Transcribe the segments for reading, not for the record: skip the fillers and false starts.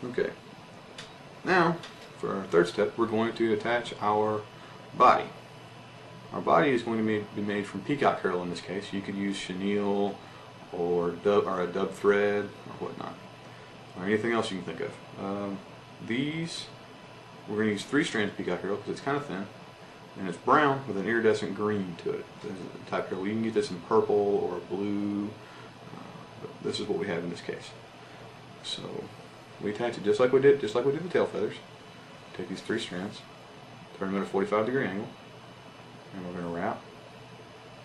Okay. Now, for our third step, we're going to attach our body. Our body is going to be made from peacock herl in this case. You could use chenille or a dub thread or whatnot, or anything else you can think of. These, we're going to use 3 strands of peacock herl because it's kind of thin, and it's brown with an iridescent green to it. This is the type herl. You can get this in purple or blue, but this is what we have in this case. So we attach it just like we did the tail feathers. Take these 3 strands, turn them at a 45-degree angle, and we're going to wrap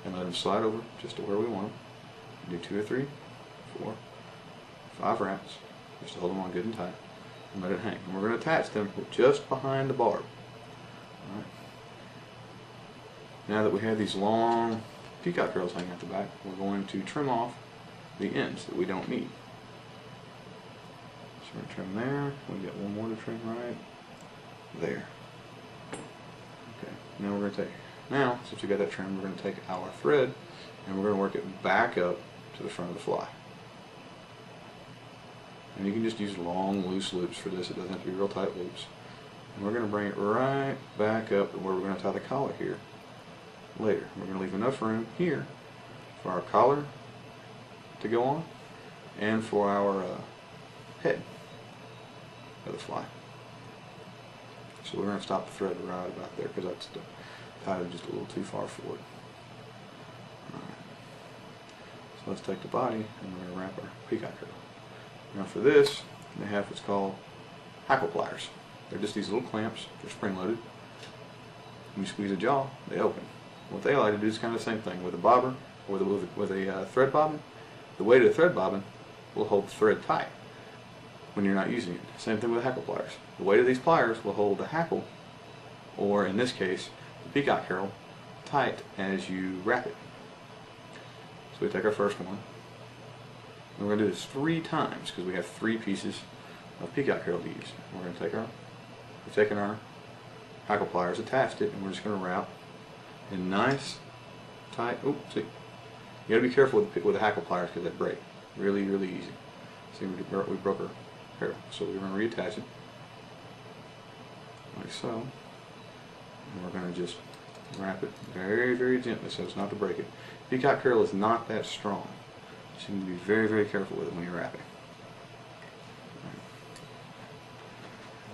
and let them slide over just to where we want them. Do 2 or 3, 4, 5 wraps, just to hold them on good and tight, and let it hang. And we're going to attach them just behind the barb. All right. Now that we have these long peacock herls hanging at the back, we're going to trim off the ends that we don't need. So we're going to trim there. We got one more to trim right there. Okay. Now we're going to take. Now, since we got that trim, we're going to take our thread and we're going to work it back up to the front of the fly. And you can just use long, loose loops for this. It doesn't have to be real tight loops. And we're going to bring it right back up to where we're going to tie the collar here later. We're going to leave enough room here for our collar to go on and for our head of the fly. So we're going to stop the thread right about there because that's tied it just a little too far forward. Alright. So let's take the body and we're going to wrap our peacock herl. Now for this, they have what's called hackle pliers. They're just these little clamps. They're spring loaded. When you squeeze a jaw, they open. What they like to do is kind of the same thing with a bobber or with a thread bobbin. The weight of the thread bobbin will hold the thread tight when you're not using it. Same thing with hackle pliers. The weight of these pliers will hold the hackle, or in this case, the peacock herl, tight as you wrap it. So we take our first one. And we're going to do this 3 times because we have 3 pieces of peacock herl to use. We're going to take we've taken our hackle pliers, attached it, and we're just going to wrap in nice, tight. Oh, see, you got to be careful with the hackle pliers because they break really, really easy. See, we broke our herl, so we're going to reattach it like so, and we're going to just wrap it very, very gently so as not to break it. Peacock herl is not that strong, so you need to be very, very careful with it when you're wrapping. Right.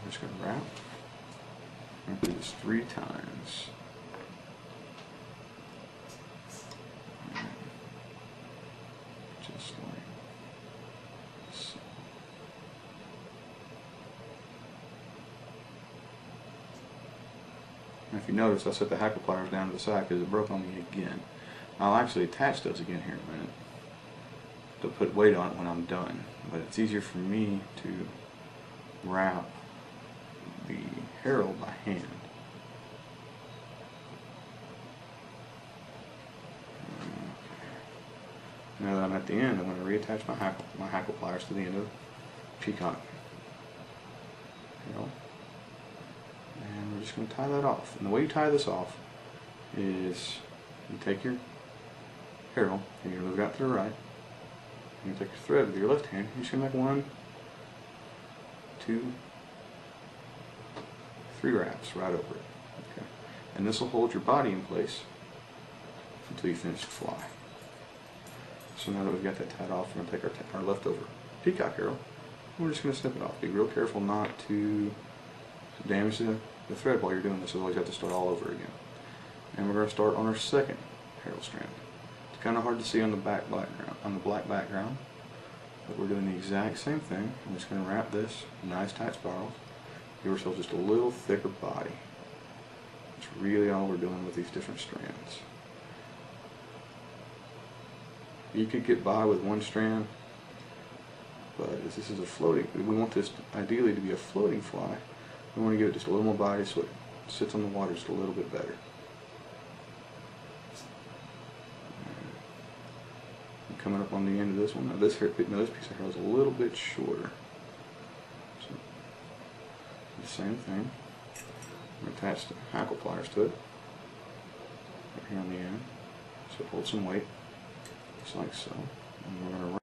I'm just going to wrap. I'm going to do this 3 times. Just like so. Now if you notice, I set the hackle pliers down to the side because it broke on me again. I'll actually attach those again here in a minute to put weight on it when I'm done. But it's easier for me to wrap the herl by hand. Now that I'm at the end, I'm going to reattach my hackle pliers to the end of the peacock herl. And we're just going to tie that off. And the way you tie this off is you take your herl and you move it out to the right. And you take your thread with your left hand. You're just going to make 1, 2, 3 wraps right over it. Okay. And this will hold your body in place until you finish the fly. So now that we've got that tied off, we're going to take our leftover peacock herl. We're just going to snip it off. Be real careful not to damage the thread while you're doing this, otherwise you have to start all over again. And we're going to start on our second herl strand. It's kind of hard to see on the black background, but we're doing the exact same thing. I'm just going to wrap this in nice tight spirals. Give ourselves just a little thicker body. That's really all we're doing with these different strands. You could get by with 1 strand, but this is a floating, we want this ideally to be a floating fly. We want to give it just a little more body so it sits on the water just a little bit better. And coming up on the end of this one, now this piece of hair is a little bit shorter. So, the same thing. I'm going to attach the hackle pliers to it, right here on the end, so it holds some weight. Just like so. And we're going to